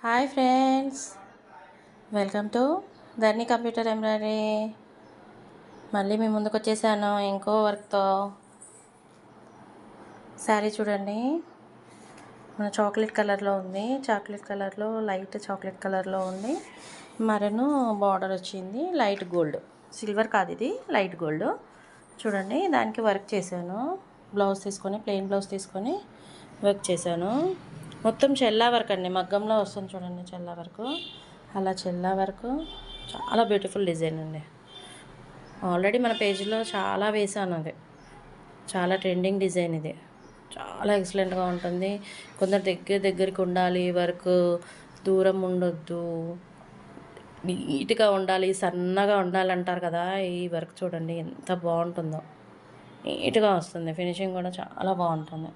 Hi friends, welcome to Dharni computer embroidery. మళ్ళీ మీ ముందుకు వచ్చేసాను ఇంకో వర్క్తో. శారీ చూడండి, మన చాక్లెట్ కలర్లో ఉంది. చాక్లెట్ కలర్లో, లైట్ చాక్లెట్ కలర్లో ఉంది. మరను బార్డర్ వచ్చింది లైట్ గోల్డ్, సిల్వర్ కాదు ఇది, లైట్ గోల్డ్. చూడండి, దానికి వర్క్ చేశాను. బ్లౌజ్ తీసుకొని, ప్లెయిన్ బ్లౌజ్ తీసుకొని వర్క్ చేశాను. మొత్తం చెల్లా వర్క్ అండి, మగ్గంలో వస్తుంది చూడండి చెల్లా వర్క్. అలా చెల్లా వర్క్ చాలా బ్యూటిఫుల్ డిజైన్ అండి. ఆల్రెడీ మన పేజీలో చాలా వేసాను, అది చాలా ట్రెండింగ్ డిజైన్. ఇది చాలా ఎక్సలెంట్గా ఉంటుంది. కొందరు దగ్గరికి ఉండాలి, వర్క్ దూరం ఉండొద్దు, నీట్గా ఉండాలి, సన్నగా ఉండాలంటారు కదా. ఈ వర్క్ చూడండి ఎంత బాగుంటుందో, నీట్గా వస్తుంది. ఫినిషింగ్ కూడా చాలా బాగుంటుంది.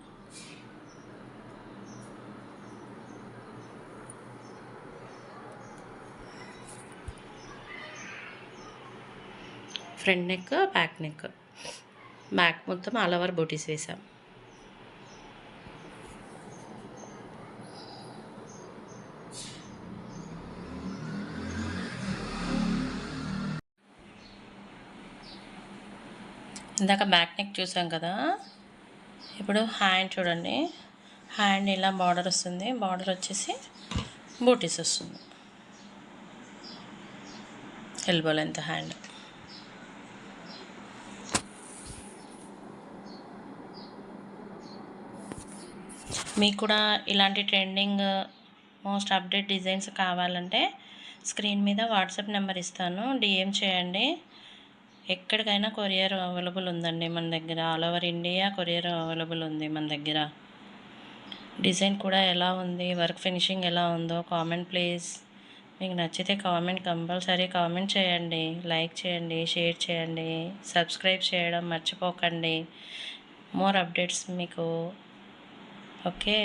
ఫ్రంట్ నెక్, బ్యాక్ మొత్తం ఆల్ ఓవర్ బూటీస్ వేసాం. ఇందాక బ్యాక్ నెక్ చూసాం కదా, ఇప్పుడు హ్యాండ్ చూడండి. హ్యాండ్ ఇలా బార్డర్ వస్తుంది, బార్డర్ వచ్చేసి బూటీస్ వస్తుంది. Elbow length hand. మీకు కూడా ఇలాంటి ట్రెండింగ్ మోస్ట్ అప్డేట్ డిజైన్స్ కావాలంటే స్క్రీన్ మీద వాట్సాప్ నెంబర్ ఇస్తాను, డిఎం చేయండి. ఎక్కడికైనా కొరియర్ అవైలబుల్ ఉందండి మన దగ్గర. All over India courier available ఉంది మన దగ్గర. డిజైన్ కూడా ఎలా ఉంది, వర్క్ ఫినిషింగ్ ఎలా ఉందో కామెంట్ ప్లీజ్. మీకు నచ్చితే కామెంట్ కంపల్సరీ కామెంట్ చేయండి, లైక్ చేయండి, షేర్ చేయండి, సబ్స్క్రైబ్ చేయడం మర్చిపోకండి. మోర్ అప్డేట్స్ మీకు. ఓకే.